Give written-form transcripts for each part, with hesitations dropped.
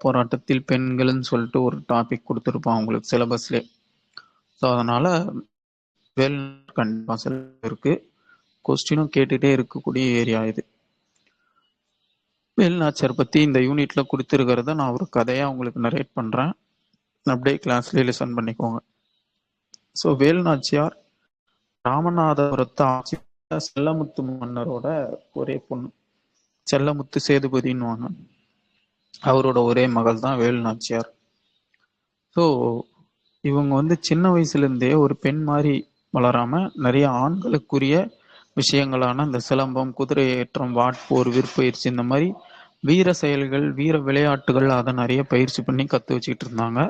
போராட்டத்தில் பெண்கள்னு சொல்லிட்டு ஒரு டாபிக் கொடுத்துருப்பான் உங்களுக்கு சிலபஸ்லே. ஸோ அதனால வேலுநாச்சியார் கண்டிப்பா சிலபஸ் இருக்கு. கொஸ்டினும் கேட்டுட்டே இருக்கக்கூடிய ஏரியா இது. வேலுநாச்சியார் பத்தி இந்த யூனிட்ல கொடுத்துருக்கிறத நான் ஒரு கதையா உங்களுக்கு நரேட் பண்றேன். அப்படியே கிளாஸ்லேயே லிசன் பண்ணிக்கோங்க. ஸோ வேலுநாச்சியார் ராமநாதபுரத்து ஆட்சி செல்லமுத்து மன்னரோட ஒரே பொண்ணு. செல்லமுத்து சேதுபதினுவாங்க. அவரோட ஒரே மகள் தான் வேலுநாச்சியார். ஸோ இவங்க வந்து சின்ன வயசுல இருந்தே ஒரு பெண் மாதிரி வளராம நிறைய ஆண்களுக்குரிய விஷயங்களான இந்த சிலம்பம், குதிரை ஏற்றம், வாட்போர், விற்பயிற்சி, இந்த மாதிரி வீர செயல்கள், வீர விளையாட்டுகள் அதை நிறைய பயிற்சி பண்ணி கத்து வச்சுக்கிட்டு இருந்தாங்க.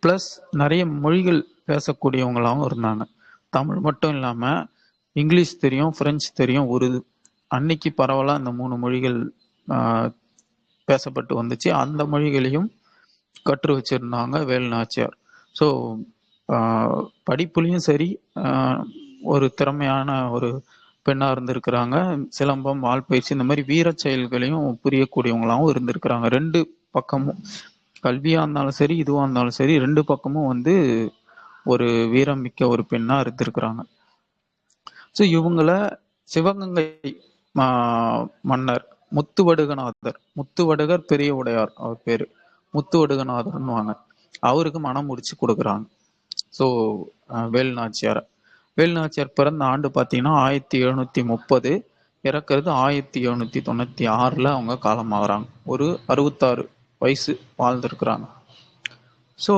பிளஸ் நிறைய மொழிகள் பேசக்கூடியவங்களாகவும் இருந்தாங்க. தமிழ் மட்டும் இல்லாம இங்கிலீஷ் தெரியும், பிரெஞ்சு தெரியும், உருது. அன்னைக்கு பரவலா இந்த 3 மொழிகள் பேசப்பட்டு வந்துச்சு. அந்த மொழிகளையும் கற்று வச்சிருந்தாங்க வேலுநாச்சியார். ஸோ படிப்புலையும் சரி ஒரு திறமையான ஒரு பெண்ணா இருந்திருக்கிறாங்க. சிலம்பம், வாள்பயிற்சி, இந்த மாதிரி வீர செயல்களையும் புரியக்கூடியவங்களாகவும் இருந்திருக்கிறாங்க. 2 பக்கமும், கல்வியா இருந்தாலும் சரி இதுவா இருந்தாலும் சரி, 2 பக்கமும் வந்து ஒரு வீரம் மிக்க ஒரு பெண்ணா இருந்திருக்கிறாங்க. ஸோ இவங்கள சிவகங்கை மன்னர் முத்துவடுகநாதர், முத்துவடுகர் பெரிய உடையார் அவர் பேரு, முத்துவடுகநாதர்னுவாங்க, அவருக்கு மனம் முடிச்சு கொடுக்குறாங்க. ஸோ வேலுநாச்சியார் பிறந்த ஆண்டு பார்த்தீங்கன்னா 1730, இறக்குறது 1796 அவங்க காலமாகறாங்க. ஒரு 66 வயசு வாழ்ந்திருக்கிறாங்க. ஸோ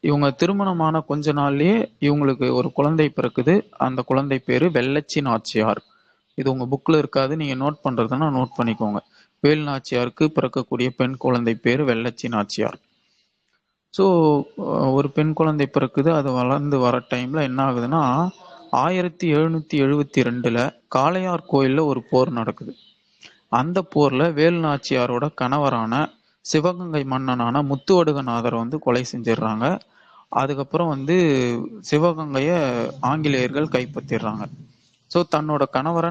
இவங்க திருமணமான கொஞ்ச நாள்லயே இவங்களுக்கு ஒரு குழந்தை பிறக்குது. அந்த குழந்தை பேரு வெள்ளச்சி நாச்சியார். இது உங்க புக்ல இருக்காது, நீங்க நோட் பண்றதுன்னா நோட் பண்ணிக்கோங்க. வேலுநாச்சியாருக்கு பிறக்கக்கூடிய பெண் குழந்தை பேரு வெள்ளச்சி நாச்சியார். ஸோ ஒரு பெண் குழந்தை பிறக்குது. அது வளர்ந்து வர டைம்ல என்ன ஆகுதுன்னா 1772 காளையார் கோயில்ல ஒரு போர் நடக்குது. அந்த போர்ல வேலுநாச்சியாரோட கணவரான சிவகங்கை மன்னனான முத்துவடுகநாதர் வந்து கொலை செஞ்சிடுறாங்க. அதுக்கப்புறம் வந்து சிவகங்கைய ஆங்கிலேயர்கள் கைப்பற்றிடுறாங்க. ஸோ தன்னோட கணவரை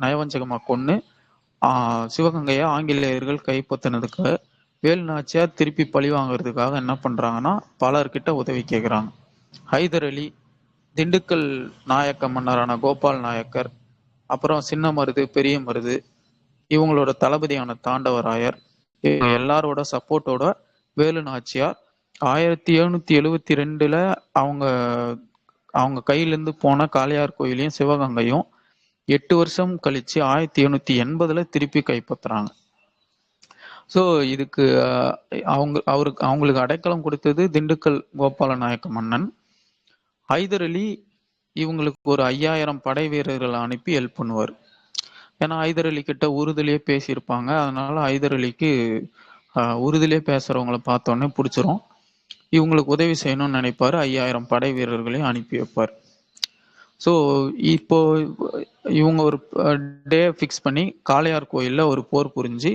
நயவஞ்சகமா கொன்னு சிவகங்கையை ஆங்கிலேயர்கள் கைப்பற்றினதுக்கு வேலுநாச்சியார் திருப்பி பழி வாங்குறதுக்காக என்ன பண்றாங்கன்னா பலர்கிட்ட உதவி கேட்குறாங்க. ஹைதர் அலி, திண்டுக்கல் நாயக்க மன்னரான கோபால் நாயக்கர், அப்புறம் சின்ன மருது, பெரிய மருது, இவங்களோட தளபதியான தாண்டவராயர், இவங்க எல்லாரோட சப்போர்ட்டோட வேலுநாச்சியார் 1772 அவங்க கையிலேருந்து போன காளையார் கோயிலையும் சிவகங்கையும் 8 வருஷம் கழிச்சு 1780 திருப்பி கைப்பற்றுறாங்க. ஸோ இதுக்கு அவங்களுக்கு அடைக்கலம் கொடுத்தது திண்டுக்கல் கோபால நாயக்க மன்னன். ஹைதர் அலி இவங்களுக்கு ஒரு 5000 படை வீரர்களை அனுப்பி ஹெல்ப் பண்ணுவார். ஏன்னா ஹைதர் அலி கிட்ட உருதுலேயே பேசியிருப்பாங்க. அதனால ஹைதர் அலிக்கு உருதுலேயே பேசுறவங்கள பார்த்தோன்னே பிடிச்சிரும். இவங்களுக்கு உதவி செய்யணும்னு நினைப்பாரு. 5000 படை வீரர்களையும் அனுப்பி வைப்பார். ஸோ இப்போ இவங்க ஒரு டே ஃபிக்ஸ் பண்ணி காளையார் கோயில்ல ஒரு போர் புரிஞ்சு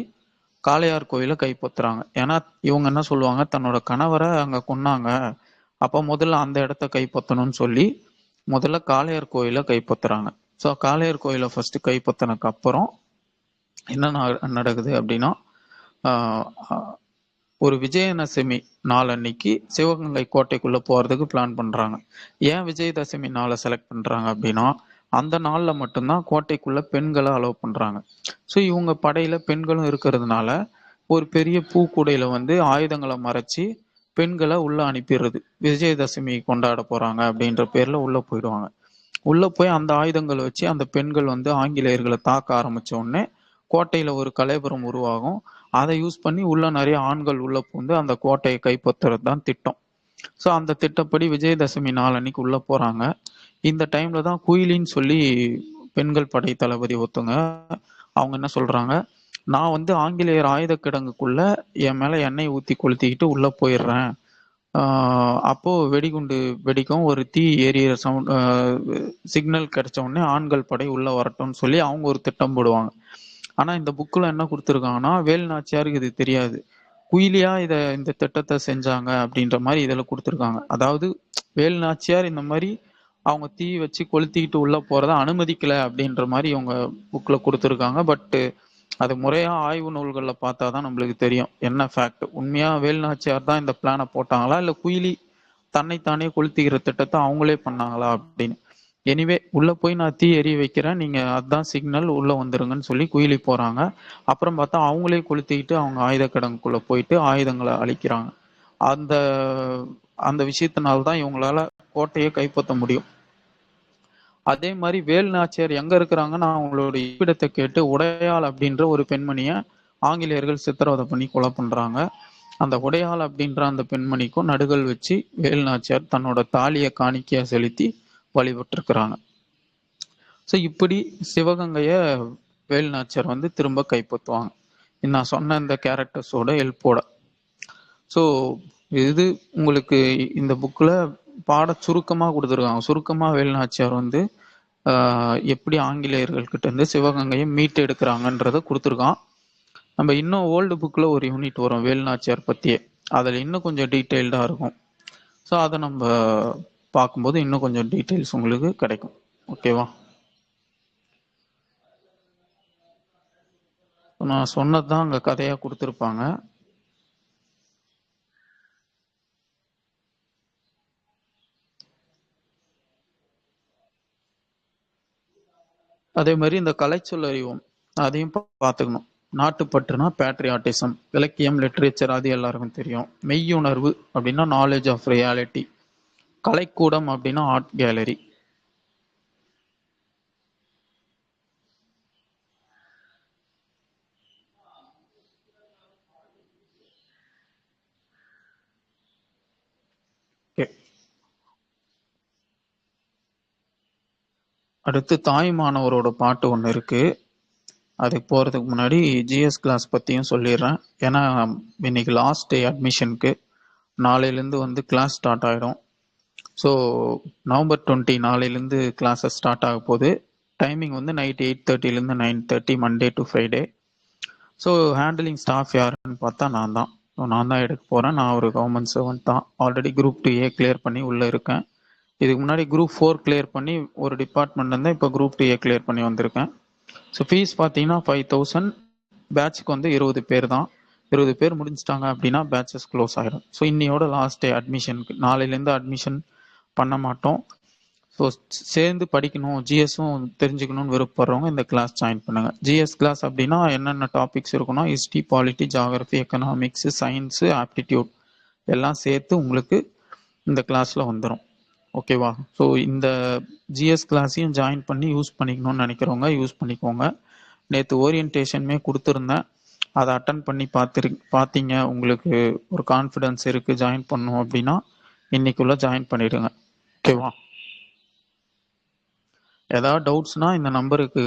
காளையார் கோயிலை கைப்பற்றுறாங்க. ஏன்னா இவங்க என்ன சொல்லுவாங்க, தன்னோட கணவரை அங்க கொன்னாங்க, அப்ப முதல்ல அந்த இடத்த கைப்பற்றணும்னு சொல்லி முதல்ல காளையார் கோயிலை கைப்பற்றுறாங்க. ஸோ காளையார் கோயிலை ஃபர்ஸ்ட் கைப்பற்றினதுக்கு அப்புறம் என்ன நடக்குது அப்படின்னா ஒரு விஜயதசமி நாள் அன்னைக்கு சிவகங்கை கோட்டைக்குள்ள போறதுக்கு பிளான் பண்றாங்க. ஏன் விஜயதசமி நாளை செலக்ட் பண்றாங்க அப்படின்னா அந்த நாள்ல மட்டும்தான் கோட்டைக்குள்ள பெண்களை அலோவ் பண்றாங்க. ஸோ இவங்க படையில பெண்களும் இருக்கிறதுனால ஒரு பெரிய பூக்கூடையில வந்து ஆயுதங்களை மறைச்சு பெண்களை உள்ள அனுப்பிடுறது. விஜயதசமி கொண்டாட போறாங்க அப்படின்ற பேர்ல உள்ள போயிடுவாங்க. உள்ள போய் அந்த ஆயுதங்களை வச்சு அந்த பெண்கள் வந்து ஆங்கிலேயர்களை தாக்க ஆரம்பிச்ச உடனே கோட்டையில ஒரு கலைபுரம் உருவாகும். அதை யூஸ் பண்ணி உள்ள நிறைய ஆண்கள் உள்ள பூந்து அந்த கோட்டையை கைப்பற்றுறது தான் திட்டம். ஸோ அந்த திட்டப்படி விஜயதசமி நாள் அன்னைக்கு உள்ள போறாங்க. இந்த டைம்ல தான் குயிலின்னு சொல்லி பெண்கள் படை தளபதி ஒருத்தவங்க அவங்க என்ன சொல்றாங்க, நான் வந்து ஆங்கிலேயர் ஆயுத கிடங்குக்குள்ள என் மேல எண்ணெய் ஊத்தி கொளுத்திக்கிட்டு உள்ள போயிடுறேன். அப்போ வெடிகுண்டு வெடிக்கும், ஒரு தீ எரியிற சவுண்ட் சிக்னல் கிடைச்ச உடனே ஆண்கள் படை உள்ள வரட்டும்னு சொல்லி அவங்க ஒரு திட்டம் போடுவாங்க. ஆனா இந்த புக்ல என்ன கொடுத்துருக்காங்கன்னா வேலுநாச்சியாருக்கு இது தெரியாது. குயிலியா இந்த திட்டத்தை செஞ்சாங்க அப்படின்ற மாதிரி இதுல கொடுத்துருக்காங்க. அதாவது வேலுநாச்சியார் இந்த மாதிரி அவங்க தீ வச்சு கொளுத்திக்கிட்டு உள்ள போறத அனுமதிக்கல அப்படின்ற மாதிரி இவங்க புக்ல கொடுத்துருக்காங்க. பட் அது முறையா ஆய்வு நூல்கள்ல பார்த்தா தான் நம்மளுக்கு தெரியும் என்ன ஃபேக்ட். உண்மையா வேலுநாச்சியார் தான் இந்த பிளானை போட்டாங்களா, இல்ல குயிலி தன்னைத்தானே கொளுத்திக்கிற திட்டத்தை அவங்களே பண்ணாங்களா அப்படின்னு. எனிவே உள்ள போய் நான் தீ எரிய வைக்கிறேன், நீங்க அதான் சிக்னல், உள்ள வந்துருங்கன்னு சொல்லி குயிலி போறாங்க. அப்புறம் பார்த்தா அவங்களே கொளுத்திக்கிட்டு அவங்க ஆயுத கிடங்குக்குள்ள போயிட்டு ஆயுதங்களை அழிக்கிறாங்க. அந்த அந்த விஷயத்தினால தான் இவங்களால கோட்டையை கைப்பற்ற முடியும். அதே மாதிரி வேலு நாச்சியார் எங்க இருக்கிறாங்கன்னு அவங்களோட இருப்பிடத்தை கேட்டு உடையாள் அப்படின்ற ஒரு பெண்மணிய ஆங்கிலேயர்கள் சித்திரவதை பண்ணி கொலை பண்றாங்க. அந்த உடையாள் அப்படின்ற அந்த பெண்மணிக்கும் நடுகள் வச்சு வேலு நாச்சியார் தன்னோட தாலியை காணிக்கையா செலுத்தி வழிபட்டு இருக்கிறாங்க. ஸோ இப்படி சிவகங்கைய வேலு நாச்சியார் வந்து திரும்ப கைப்பற்றுவாங்க நான் சொன்ன இந்த கேரக்டர்ஸோட ஹெல்ப்போட. ஸோ இது உங்களுக்கு இந்த புக்கில் பாட சுருக்கமாக கொடுத்துருக்காங்க. சுருக்கமாக வேலு நாச்சியார் வந்து எப்படி ஆங்கிலேயர்கள் கிட்ட இருந்து சிவகங்கையை மீட்டு எடுக்கிறாங்கன்றத கொடுத்துருக்கான். நம்ம இன்னும் ஓல்டு புக்கில் ஒரு யூனிட் வரும் வேலு நாச்சியார் பற்றியே, அதில் இன்னும் கொஞ்சம் டீட்டெயில்டாக இருக்கும். ஸோ அதை நம்ம பார்க்கும்போது இன்னும் கொஞ்சம் டீட்டெயில்ஸ் உங்களுக்கு கிடைக்கும். ஓகேவா? நான் சொன்னது தான் அங்கே கதையாக கொடுத்துருப்பாங்க. அதே மாதிரி இந்த கலைச்சொல் அறிவோம் அதையும் பார்த்துக்கணும். நாட்டுப்பற்றுனா பேட்ரியாட்டிசம், இலக்கியம் லிட்ரேச்சர் அது எல்லாருக்கும் தெரியும். மெய்யுணர்வு அப்படின்னா நாலேஜ் ஆஃப் ரியாலிட்டி, கலைக்கூடம் அப்படின்னா ஆர்ட் கேலரி. அடுத்து தாய்மானவரோட பாட்டு ஒன்று இருக்கு. அதுக்கு போகிறதுக்கு முன்னாடி ஜிஎஸ் கிளாஸ் பற்றியும் சொல்லிடுறேன். ஏன்னா இன்னைக்கு லாஸ்ட் டே அட்மிஷனுக்கு. நாளையிலேருந்து வந்து கிளாஸ் ஸ்டார்ட் ஆகிடும். ஸோ நவம்பர் 20 நாளையிலேருந்து கிளாஸஸ் ஸ்டார்ட் ஆக போகுது. டைமிங் வந்து நைட் 8:30லேருந்து 9:30 Monday to Friday. So handling staff யாருன்னு பார்த்தா நான் தான். நான் தான் எடுக்க போகிறேன். நான் ஒரு கவர்மெண்ட் சர்வெண்ட் தான். ஆல்ரெடி குரூப் 2A கிளியர் பண்ணி உள்ளே இருக்கேன். இதுக்கு முன்னாடி குரூப் 4 கிளியர் பண்ணி ஒரு டிபார்ட்மெண்ட்லேருந்து இப்போ குரூப் 2A கிளியர் பண்ணி வந்திருக்கேன். ஸோ ஃபீஸ் பார்த்தீங்கன்னா 5,000. பேட்சுக்கு வந்து 20 பேர் தான். 20 பேர் முடிஞ்சிட்டாங்க அப்படின்னா பேட்சஸ் க்ளோஸ் ஆகிடும். ஸோ இன்னையோட லாஸ்ட் டே அட்மிஷனுக்கு. நாளையிலேருந்து அட்மிஷன் பண்ண மாட்டோம். ஸோ சேர்ந்து படிக்கணும், ஜிஎஸும் தெரிஞ்சுக்கணும்னு விருப்பப்படுறவங்க இந்த கிளாஸ் ஜாயின் பண்ணுங்க. ஜிஎஸ் கிளாஸ் அப்படின்னா என்னென்ன டாபிக்ஸ் இருக்குன்னா history, polity, geography, economics, science, aptitude எல்லாம் சேர்த்து உங்களுக்கு இந்த கிளாஸில் வந்துடும். ஓகேவா? ஸோ இந்த ஜிஎஸ் கிளாஸையும் ஜாயின் பண்ணி யூஸ் பண்ணிக்கணும்னு நினைக்கிறவங்க யூஸ் பண்ணிக்கோங்க. நேற்று ஓரியன்டேஷனுமே கொடுத்துருந்தேன். அதை அட்டன் பண்ணி பார்த்தீங்க, உங்களுக்கு ஒரு கான்ஃபிடென்ஸ் இருக்குது ஜாயின் பண்ணணும் அப்படின்னா இன்னைக்குள்ளே ஜாயின் பண்ணிடுங்க. ஓகேவா? ஏதாவது டவுட்ஸ்னால் இந்த நம்பருக்கு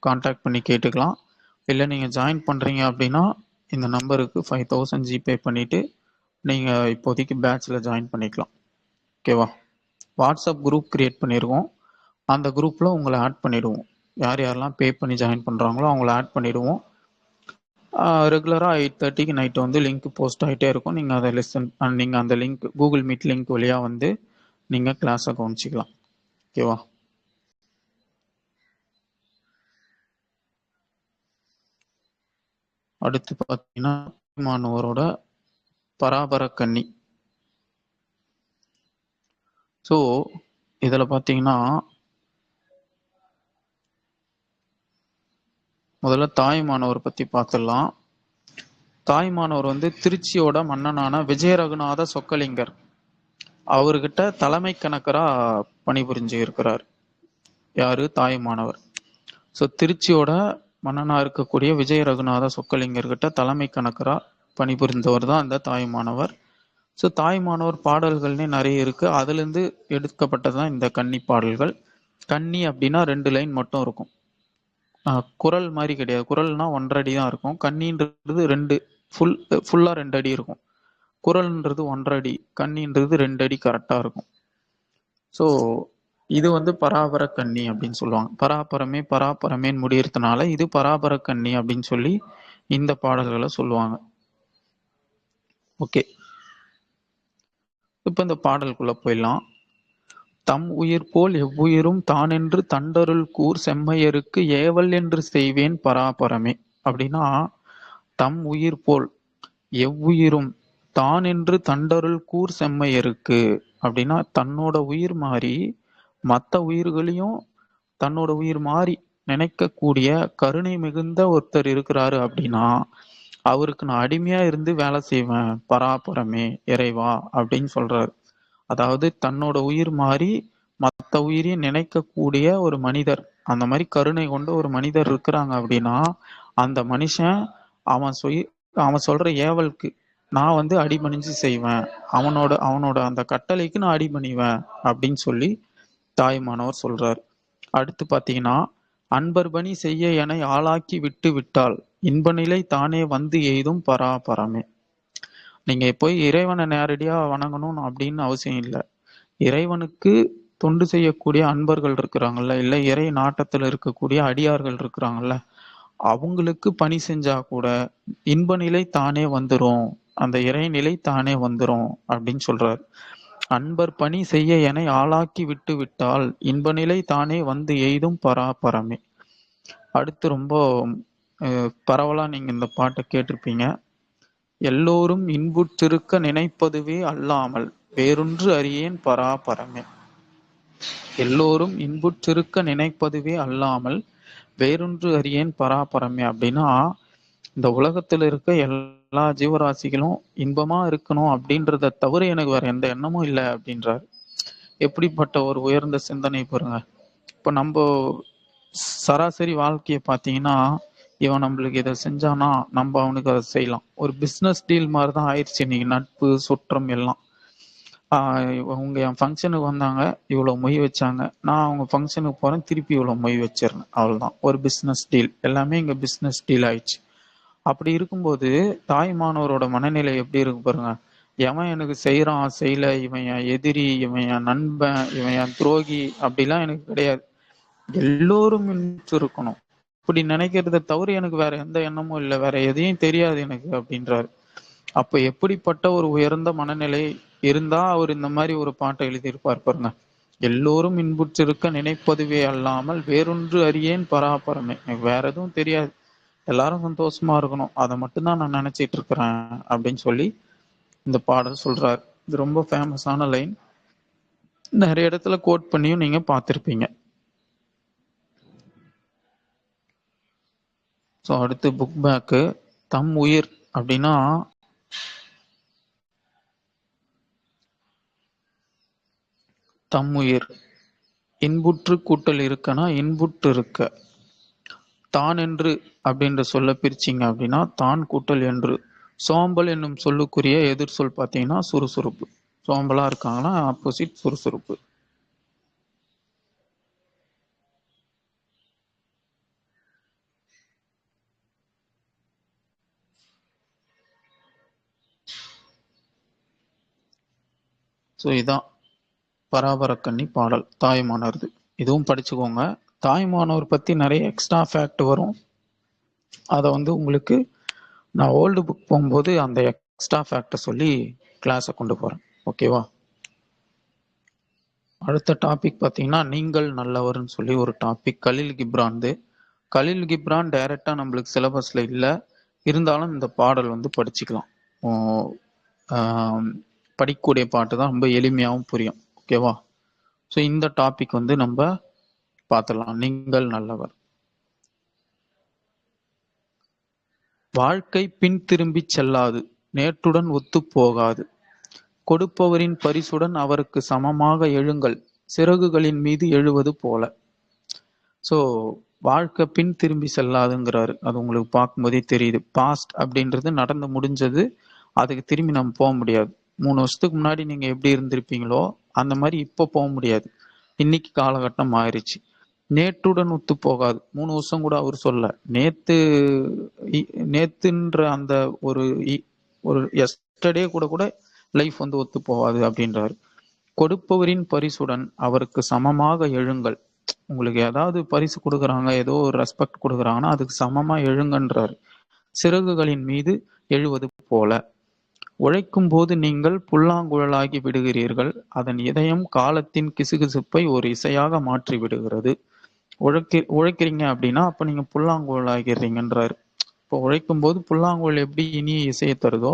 காண்டாக்ட் பண்ணி கேட்டுக்கலாம். இல்லை நீங்கள் ஜாயின் பண்ணுறீங்க அப்படின்னா இந்த நம்பருக்கு 5,000 ஜிபே பண்ணிவிட்டு நீங்கள் இப்போதைக்கு பேட்சில் ஜாயின் பண்ணிக்கலாம். ஓகேவா? வாட்ஸ்அப் குரூப் க்ரியேட் பண்ணியிருக்கோம். அந்த குரூப்பில் உங்களை ஆட் பண்ணிவிடுவோம். யார் யாரெல்லாம் பே பண்ணி ஜாயின் பண்ணுறாங்களோ அவங்கள ஆட் பண்ணிவிடுவோம். ரெகுலராக 8:30க்கு நைட்டு வந்து லிங்க் போஸ்ட் ஆகிட்டே இருக்கும். நீங்கள் அதை நீங்கள் அந்த லிங்க் கூகுள் மீட் லிங்க் வழியாக வந்து நீங்கள் கிளாஸை கவனிச்சிக்கலாம். ஓகேவா? அடுத்து பார்த்தீங்கன்னா மாணவரோட பராபரக்கன்னி. ஸோ இதில் பார்த்தீங்கன்னா முதல்ல தாய்மானவர் பற்றி பார்த்துடலாம். தாய்மானவர் வந்து திருச்சியோட மன்னனான விஜய ரகுநாத சொக்கலிங்கர் அவர்கிட்ட தலைமை கணக்கராக பணிபுரிஞ்சு இருக்கிறார். யாரு? தாய்மானவர். ஸோ திருச்சியோட மன்னனாக இருக்கக்கூடிய விஜய ரகுநாத சொக்கலிங்கர்கிட்ட தலைமை கணக்கராக பணிபுரிந்தவர் தான் இந்த தாய்மானவர். ஸோ தாய்மானவர் பாடல்கள்னே நிறைய இருக்கு. அதுலேருந்து எடுக்கப்பட்டது தான் இந்த கன்னி பாடல்கள். கன்னி அப்படின்னா 2 லைன் மட்டும் இருக்கும். குரல் மாதிரி கிடையாது. குரல்னா 1.5 அடி தான் இருக்கும். கன்னின்றது 2 ஃபுல்லாக 2 அடி இருக்கும். குரல்ன்றது 1.5 அடி, கன்னின்றது 2 அடி கரெக்டாக இருக்கும். ஸோ இது வந்து பராபர கன்னி அப்படின்னு சொல்லுவாங்க. பராபரமேன்னு முடியறதுனால இது பராபர கன்னி அப்படின்னு சொல்லி இந்த பாடல்களை சொல்லுவாங்க. ஓகே, இப்போ இந்த பாடலுக்குள்ள போயிடலாம். தம் உயிர் போல் எவ்வுயிரும் தானென்று தண்டருள் கூர் செம்மையருக்கு ஏவல் என்று செய்வேன் பராபரமே. அப்படின்னா தம் உயிர் போல் எவ்வுயிரும் தான் என்று தண்டருள் கூர் செம்மையருக்கு அப்படின்னா தன்னோட உயிர் மாறி மற்ற உயிர்களையும் தன்னோட உயிர் மாறி நினைக்கக்கூடிய கருணை மிகுந்த ஒருத்தர் இருக்கிறாரு அப்படின்னா அவருக்கு நான் அடிமையா இருந்து வேலை செய்வேன் பராபரமே இறைவா அப்படின்னு சொல்றாரு. அதாவது தன்னோட உயிர் மாறி மற்ற உயிரையும் நினைக்கக்கூடிய ஒரு மனிதர், அந்த மாதிரி கருணை கொண்ட ஒரு மனிதர் இருக்கிறாங்க அப்படின்னா அந்த மனுஷன் அவன் அவன் சொல்ற ஏவலுக்கு நான் வந்து அடிபணிஞ்சு செய்வேன், அவனோட அந்த கட்டளைக்கு நான் அடிபணிவேன் அப்படின்னு சொல்லி தாயுமானவர் சொல்றார். அடுத்து பாத்தீங்கன்னா அன்பர் பணி செய்ய என ஆளாக்கி விட்டு விட்டால் இன்ப நிலை தானே வந்து எய்தும் பராபரமே. நீங்க போய் இறைவனை நேரடியா வணங்கணும் அப்படின்னு அவசியம் இல்லை. இறைவனுக்கு தொண்டு செய்யக்கூடிய அன்பர்கள் இருக்கிறாங்கல்ல, இல்ல இறை நாட்டத்துல இருக்கக்கூடிய அடியார்கள் இருக்கிறாங்கல்ல, அவங்களுக்கு பணி செஞ்சா கூட இன்ப நிலை தானே வந்துரும், அந்த இறைநிலை தானே வந்துரும் அப்படின்னு சொல்றாரு. அன்பர் பணி செய்ய என ஆளாக்கி விட்டு விட்டால் இன்ப நிலை தானே வந்து எய்தும் பராபரமே. அடுத்து ரொம்ப பரவலா நீங்க இந்த பாட்டை கேட்டிருப்பீங்க. எல்லோரும் இன்புற்றிருக்க நினைப்பதுவே அல்லாமல் வேறொன்று அறியேன் பராபரமே. எல்லோரும் இன்புற்றிருக்க நினைப்பதுவே அல்லாமல் வேறொன்று அறியேன் பராபரமே அப்படின்னா இந்த உலகத்துல இருக்க எல்லா ஜீவராசிகளும் இன்பமா இருக்கணும் அப்படின்றத தவிர எனக்கு வேற எந்த எண்ணமும் இல்லை அப்படின்றார். எப்படிப்பட்ட ஒரு உயர்ந்த சிந்தனை பாருங்க. இப்ப நம்ம சராசரி வாழ்க்கையை பார்த்தீங்கன்னா இவன் நம்மளுக்கு இதை செஞ்சானா நம்ம அவனுக்கு அதை செய்யலாம். ஒரு பிஸ்னஸ் டீல் மாதிரி தான் ஆயிடுச்சு இன்னைக்கு நட்பு சுற்றம் எல்லாம். அவங்க என் ஃபங்க்ஷனுக்கு வந்தாங்க, இவ்வளோ மொய் வச்சாங்க, நான் அவங்க ஃபங்க்ஷனுக்கு போகிறேன், திருப்பி இவ்வளோ மொய் வச்சிடறேன், அவ்வளோதான். ஒரு பிஸ்னஸ் டீல், எல்லாமே இங்கே பிஸ்னஸ் டீல் ஆயிடுச்சு. அப்படி இருக்கும்போது தாய்மானவரோட மனநிலை எப்படி இருக்கு பாருங்க. எவன் எனக்கு செய்யறான் செய்யல, இவன் என் எதிரி, இவன் என் நண்பன், இவன் என் துரோகி அப்படிலாம் எனக்கு கிடையாது. எல்லோரும் இருக்கணும், இப்படி நினைக்கிறத தவிர எனக்கு வேற எந்த எண்ணமும் இல்லை, வேற எதையும் தெரியாது எனக்கு அப்படின்றாரு. அப்ப எப்படிப்பட்ட ஒரு உயர்ந்த மனநிலை இருந்தா அவர் இந்த மாதிரி ஒரு பாட்டை எழுதியிருப்பார் பாருங்க. எல்லோரும் இன்புற்றிருக்க நினைப்பதுவே அல்லாமல் வேறொன்று அறியேன் பராபரமே. எனக்கு வேற எதுவும் தெரியாது, எல்லாரும் சந்தோஷமா இருக்கணும், அதை மட்டும்தான் நான் நினைச்சிட்டு இருக்கிறேன் அப்படின்னு சொல்லி இந்த பாடல் சொல்றாரு. இது ரொம்ப ஃபேமஸான லைன், நிறைய இடத்துல கோட் பண்ணியும் நீங்க பார்த்திருப்பீங்க. ஸோ அடுத்து புக் பேக்கு. தம் உயிர் அப்படின்னா தம் உயிர் இன்புற்று கூட்டல் இருக்கனா இன்புற்று இருக்க. தான் என்று அப்படின்ற சொல்ல பிரிச்சிங்க அப்படின்னா தான் கூட்டல் என்று. சோம்பல் என்னும் சொல்லுக்குரிய எதிர் சொல் பார்த்தீங்கன்னா சுறுசுறுப்பு. சோம்பலா இருக்காங்கன்னா ஆப்போசிட் சுறுசுறுப்பு. ஸோ இதான் பராபரக்கண்ணி பாடல் தாயுமானவர்து. இதுவும் படிச்சுக்கோங்க. தாயுமானவர் பற்றி நிறைய எக்ஸ்ட்ரா ஃபேக்ட் வரும், அதை வந்து உங்களுக்கு நான் ஓல்டு புக் போகும்போது அந்த எக்ஸ்ட்ரா ஃபேக்டை சொல்லி கிளாஸை கொண்டு போகிறேன். ஓகேவா? அடுத்த டாபிக் பார்த்தீங்கன்னா நீங்கள் நல்லவர்னு சொல்லி ஒரு டாபிக். கலீல் கிப்ரான்து. கலீல் கிப்ரான் டைரெக்டாக நம்மளுக்கு சிலபஸில் இல்லை, இருந்தாலும் இந்த பாடல் வந்து படிச்சுக்கலாம். படிக்கக்கூடிய பாட்டு தான், ரொம்ப எளிமையாகவும் புரியும். ஓகேவா? ஸோ இந்த டாபிக் வந்து நம்ம பார்த்துடலாம். நீங்கள் நல்லவர். வாழ்க்கை பின் திரும்பி செல்லாது, நேற்றுடன் ஒத்து போகாது, கொடுப்பவரின் பரிசுடன் அவருக்கு சமமாக எழுங்கள், சிறகுகளின் மீது எழுவது போல. ஸோ வாழ்க்கை பின் திரும்பி செல்லாதுங்கிறாரு. அது உங்களுக்கு பார்க்கும்போதே தெரியுது. பாஸ்ட் அப்படின்றது நடந்து முடிஞ்சது, அதுக்கு திரும்பி நம்ம போக முடியாது. 3 வருஷத்துக்கு முன்னாடி நீங்க எப்படி இருந்திருப்பீங்களோ அந்த மாதிரி இப்போ போக முடியாது. இன்னைக்கு காலகட்டம் ஆயிடுச்சு. நேற்றுடன் ஒத்து போகாது. 3 வருஷம் கூட அவர் சொல்ல, நேத்துன்ற அந்த ஒரு எஸ்டர்டே கூட கூட லைஃப் வந்து ஒத்து போகாது அப்படின்றாரு. கொடுப்பவரின் பரிசுடன் அவருக்கு சமமாக எழுங்கள். உங்களுக்கு ஏதாவது பரிசு கொடுக்குறாங்க, ஏதோ ஒரு ரெஸ்பெக்ட் கொடுக்குறாங்கன்னா அதுக்கு சமமா எழுங்கன்றாரு. சிறகுகளின் மீது எழுவது போல. உழைக்கும் போது நீங்கள் புல்லாங்குழலாகி விடுகிறீர்கள், அதன் இதயம் காலத்தின் கிசுகிசுப்பை ஒரு இசையாக மாற்றி விடுகிறது. உழைக்கிறீங்க அப்படின்னா அப்ப நீங்க புல்லாங்குழல் ஆகிடுறீங்கன்றாரு. இப்போ உழைக்கும் போது புல்லாங்குழல் எப்படி இனிய இசையை தருதோ,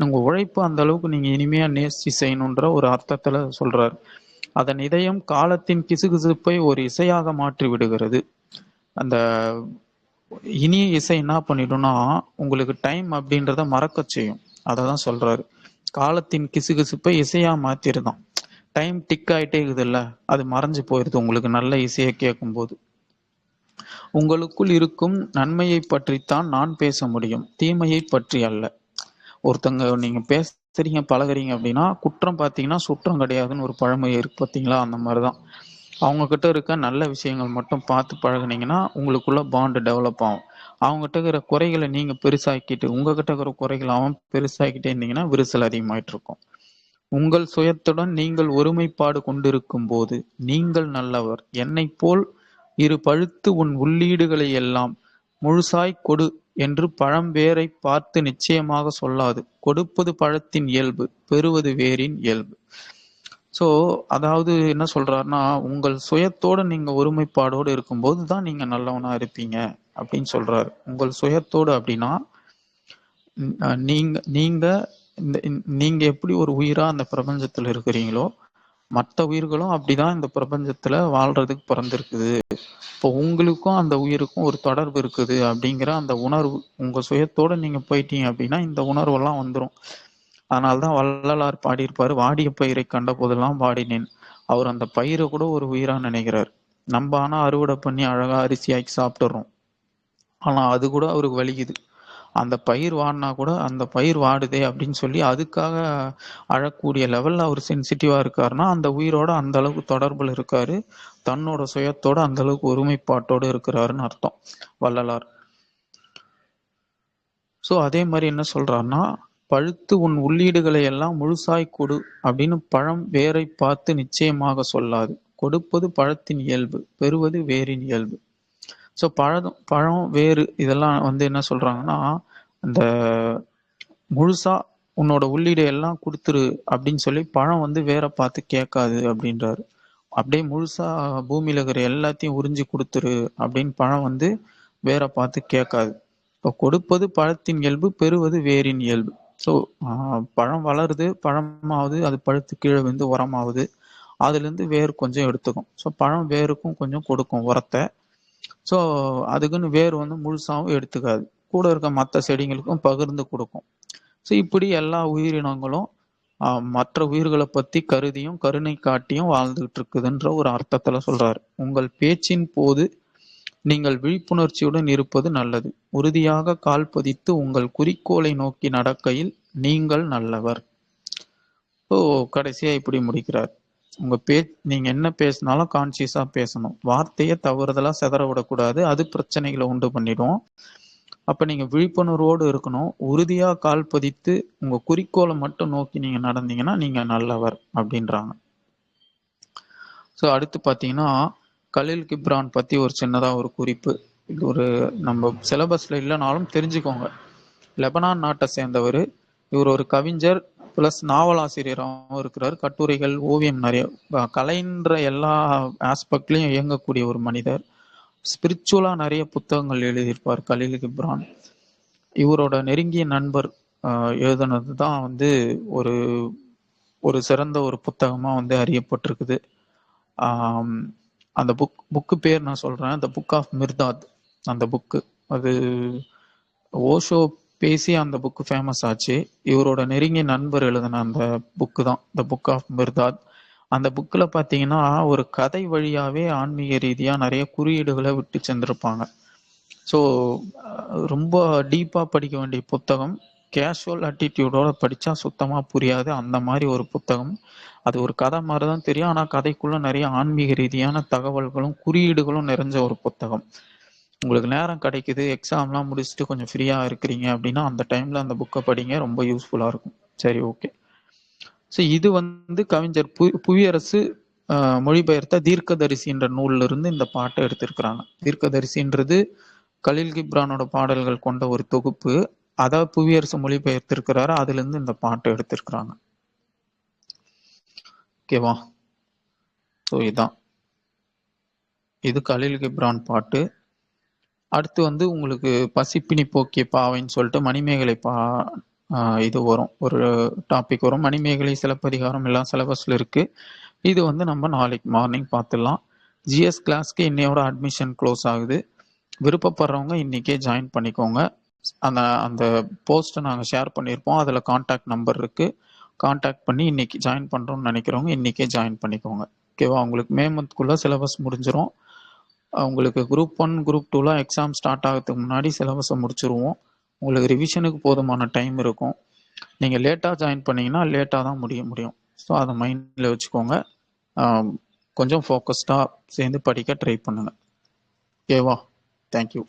உங்க உழைப்பு அந்த அளவுக்கு நீங்க இனிமையா நேசிச்சு செய்யணுன்ற ஒரு அர்த்தத்துல சொல்றாரு. அதன் இதயம் காலத்தின் கிசுகிசுப்பை ஒரு இசையாக மாற்றி விடுகிறது. அந்த இனிய இசை என்ன பண்ணிடும்னா, உங்களுக்கு டைம் அப்படின்றத மறக்கச் செய்யும். அததான் சொல்றாரு. காலத்தின் கிசுகிசுப்பை இசையா மாத்திருதான். டைம் டிக் ஆயிட்டே இருக்குதுல்ல, அது மறைஞ்சு போயிருது உங்களுக்கு நல்ல இசையை கேட்கும்போது. உங்களுக்குள் இருக்கும் நன்மையை பற்றித்தான் நான் பேச முடியும், தீமையை பற்றி அல்ல. ஒருத்தங்க நீங்க பேசுறீங்க பழகுறீங்க அப்படின்னா, குற்றம் பார்த்தீங்கன்னா சுற்றம் கிடையாதுன்னு ஒரு பழமொழி இருக்கு பார்த்தீங்களா? அந்த மாதிரிதான். அவங்க கிட்ட இருக்க நல்ல விஷயங்கள் மட்டும் பார்த்து பழகுனீங்கன்னா உங்களுக்குள்ள பாண்ட் டெவலப் ஆகும். அவங்க கிட்ட இருக்கிற குறைகளை நீங்க பெருசாக்கிட்டு உங்ககிட்ட இருக்கிற குறைகளை அவன் பெருசாக்கிட்டே இருந்தீங்கன்னா விரிசல் அதிகமாயிட்டு இருக்கும். உங்கள் சுயத்துடன் நீங்கள் ஒருமைப்பாடு கொண்டிருக்கும் போது நீங்கள் நல்லவர். என்னைப் போல் இரு பழுத்து உன் உள்ளீடுகளை எல்லாம் முழுசாய் கொடு என்று பழம் வேரை பார்த்து நிச்சயமாக சொல்லாது. கொடுப்பது பழத்தின் இயல்பு, பெறுவது வேரின் இயல்பு. ஸோ அதாவது என்ன சொல்றாருன்னா, உங்கள் சுயத்தோட நீங்க ஒருமைப்பாடோடு இருக்கும்போது தான் நீங்க நல்லவனா இருப்பீங்க அப்படின்னு சொல்றாரு. உங்கள் சுயத்தோடு அப்படின்னா நீங்க நீங்க நீங்க எப்படி ஒரு உயிரா அந்த பிரபஞ்சத்துல இருக்கிறீங்களோ, மற்ற உயிர்களும் அப்படிதான் இந்த பிரபஞ்சத்துல வாழ்றதுக்கு பிறந்திருக்குது. இப்போ உங்களுக்கும் அந்த உயிருக்கும் ஒரு தொடர்பு இருக்குது அப்படிங்கிற அந்த உணர்வு உங்க சுயத்தோட நீங்க போயிட்டீங்க அப்படின்னா இந்த உணர்வெல்லாம் வந்துடும். அதனால்தான் வள்ளலார் பாடியிருப்பாரு, வாடிய பயிரை கண்ட போதெல்லாம் வாடினேன். அவர் அந்த பயிரை கூட ஒரு உயிரா நினைக்கிறார். நம்ம ஆனா அறுவடை பண்ணி அழகா அரிசியாக்கி சாப்பிட்டுறோம். ஆனா அது கூட அவருக்கு வலிக்குது. அந்த பயிர் வாடினா கூட அந்த பயிர் வாடுதே அப்படின்னு சொல்லி அதுக்காக அழக்கூடிய லெவல்ல அவர் சென்சிட்டிவா இருக்காருன்னா அந்த உயிரோட அந்த அளவுக்கு தொடர்புல இருக்காரு. தன்னோட சுயத்தோட அந்த அளவுக்கு ஒருமைப்பாட்டோட இருக்கிறாருன்னு அர்த்தம் வள்ளலார். ஸோ அதே மாதிரி என்ன சொல்றாருன்னா, பழுத்து உன் உள்ளீடுகளை எல்லாம் முழுசாய் கொடு அப்படின்னு பழம் வேரை பார்த்து நிச்சயமாக சொல்லாது. கொடுப்பது பழத்தின் இயல்பு, பெறுவது வேரின் இயல்பு. ஸோ பழம் வேறு இதெல்லாம் வந்து என்ன சொல்றாங்கன்னா, அந்த முழுசா உன்னோட உள்ளீடு எல்லாம் கொடுத்துரு அப்படின்னு சொல்லி பழம் வந்து வேற பார்த்து கேட்காது அப்படின்றாரு. அப்படியே முழுசா பூமியில இருக்கிற எல்லாத்தையும் உறிஞ்சி கொடுத்துரு அப்படின்னு பழம் வந்து வேற பார்த்து கேட்காது. இப்போ கொடுப்பது பழத்தின் இயல்பு, பெறுவது வேரின் இயல்பு. ஸோ பழம் வளருது, பழமாவது, அது பழுத்து கீழே வந்து உரமாகுது. அதுலேருந்து வேர் கொஞ்சம் எடுத்துக்கும். ஸோ பழம் வேருக்கும் கொஞ்சம் கொடுக்கும் உரத்தை. ஸோ அதுக்குன்னு வேர் வந்து முழுசாவும் எடுத்துக்காது. கூட இருக்க மற்ற செடிங்களுக்கும் பகிர்ந்து கொடுக்கும். ஸோ இப்படி எல்லா உயிரினங்களும் மற்ற உயிர்களை பத்தி கருதியும் கருணை காட்டியும் வாழ்ந்துகிட்டு இருக்குதுன்ற ஒரு அர்த்தத்துல சொல்றாரு. உங்கள் பேச்சின் போது நீங்கள் விழிப்புணர்ச்சியுடன் இருப்பது நல்லது. உறுதியாக கால் பதித்து உங்கள் குறிக்கோளை நோக்கி நடக்கையில் நீங்கள் நல்லவர். ஸோ கடைசியா இப்படி முடிக்கிறார். உங்க நீங்க என்ன பேசினாலும் கான்சியஸா பேசணும். வார்த்தையை தவறுதலா சிதற விடக்கூடாது. அது பிரச்சனைகளை உண்டு பண்ணிடும். அப்ப நீங்க விழிப்புணர்வோடு இருக்கணும். உறுதியா கால் பதித்து உங்க குறிக்கோளை மட்டும் நோக்கி நீங்க நடந்தீங்கன்னா நீங்க நல்லவர் அப்படின்றாங்க. ஸோ அடுத்து பார்த்தீங்கன்னா, கலீல் கிப்ரான் பத்தி ஒரு சின்னதா ஒரு குறிப்பு. இது ஒரு நம்ம சிலபஸ்ல இல்லைனாலும் தெரிஞ்சுக்கோங்க. லெபனான் நாட்டை சேர்ந்தவர். இவர் ஒரு கவிஞர் பிளஸ் நாவலாசிரியராகவும் இருக்கிறார். கட்டுரைகள், ஓவியம் நிறைய கலைன்ற எல்லா ஆஸ்பெக்ட்லையும் இயங்கக்கூடிய ஒரு மனிதர். ஸ்பிரிச்சுவலா நிறைய புத்தகங்கள் எழுதியிருப்பார் கலீல் கிப்ரான். இவரோட நெருங்கிய நண்பர் எழுதுனது தான் வந்து ஒரு ஒரு சிறந்த ஒரு புத்தகமா வந்து அறியப்பட்டிருக்குது. அந்த புக்கு பேர் நான் சொல்றேன், த புக் ஆஃப் மிர்தாத். அந்த புக்கு அது ஓஷோ பேசி அந்த புக்கு ஃபேமஸ் ஆச்சு. இவரோட நெருங்கிய நண்பர் எழுதின அந்த புக்கு தான் த புக் ஆஃப் மிர்தாத். அந்த புக்கில் பார்த்தீங்கன்னா ஒரு கதை வழியாவே ஆன்மீக ரீதியா நிறைய குறியீடுகளை விட்டு சென்றிருப்பாங்க. ஸோ ரொம்ப டீப்பா படிக்க வேண்டிய புத்தகம். கேஷுவல் ஆட்டிடியூடோட படிச்சா சுத்தமா புரியாது. அந்த மாதிரி ஒரு புத்தகம். அது ஒரு கதை மாதிரி தான் தெரியும். ஆனா கதைக்குள்ள நிறைய ஆன்மீக ரீதியான தகவல்களும் குறியீடுகளும் நிறைஞ்ச ஒரு புத்தகம். உங்களுக்கு நேரம் கிடைக்குது, எக்ஸாம்லாம் முடிச்சுட்டு கொஞ்சம் ஃப்ரீயா இருக்கிறீங்க அப்படின்னா அந்த டைம்ல அந்த புக்கை படிங்க. ரொம்ப யூஸ்ஃபுல்லா இருக்கும். சரி, ஓகே. ஸோ இது வந்து கவிஞர் புவியரசு மொழிபெயர்த்த தீர்க்கதரிசின்ற நூல்ல இருந்து இந்த பாட்டை எடுத்திருக்கிறாங்க. தீர்க்கதரிசின்றது கலீல் கிப்ரானோட பாடல்கள் கொண்ட ஒரு தொகுப்பு. அதாவது புவியரசு மொழிபெயர்த்திருக்கிறாரு. அதுல இருந்து இந்த பாட்டை எடுத்திருக்கிறாங்க. ஓகேவா? ஸோ இது கலீல் கிப்ரான் பாட்டு. அடுத்து வந்து உங்களுக்கு பசிப்பினி போக்கிய பாவைன்னு சொல்லிட்டு மணிமேகலை இது வரும். ஒரு டாபிக் வரும். மணிமேகலை, சிலப்பதிகாரம் எல்லாம் சிலபஸ்ல இருக்கு. இது வந்து நம்ம நாளைக்கு மார்னிங் பார்த்துடலாம். ஜிஎஸ் கிளாஸ்க்கு இன்னையோட அட்மிஷன் க்ளோஸ் ஆகுது. விருப்பப்படுறவங்க இன்னைக்கே ஜாயின் பண்ணிக்கோங்க. அந்த அந்த போஸ்ட்டை நாங்கள் ஷேர் பண்ணியிருப்போம். அதில் கான்டாக்ட் நம்பர் இருக்கு. கான்டாக்ட் பண்ணி இன்னைக்கு ஜாயின் பண்ணுறோம்னு நினைக்கிறவங்க இன்னைக்கே ஜாயின் பண்ணிக்கோங்க. ஓகேவா? உங்களுக்கு மே மந்த்குள்ளே சிலபஸ் முடிஞ்சிடும். உங்களுக்கு குரூப் 1 குரூப் 2லாம் எக்ஸாம் ஸ்டார்ட் ஆகிறதுக்கு முன்னாடி சிலபஸை முடிச்சிருவோம். உங்களுக்கு ரிவிஷனுக்கு போதுமான டைம் இருக்கும். நீங்கள் லேட்டாக ஜாயின் பண்ணீங்கன்னா லேட்டாக தான் முடியும். ஸோ அதை மைண்டில் வச்சுக்கோங்க. கொஞ்சம் ஃபோக்கஸ்டாக சேர்ந்து படிக்க ட்ரை பண்ணுங்கள். ஓகேவா? தேங்க்யூ.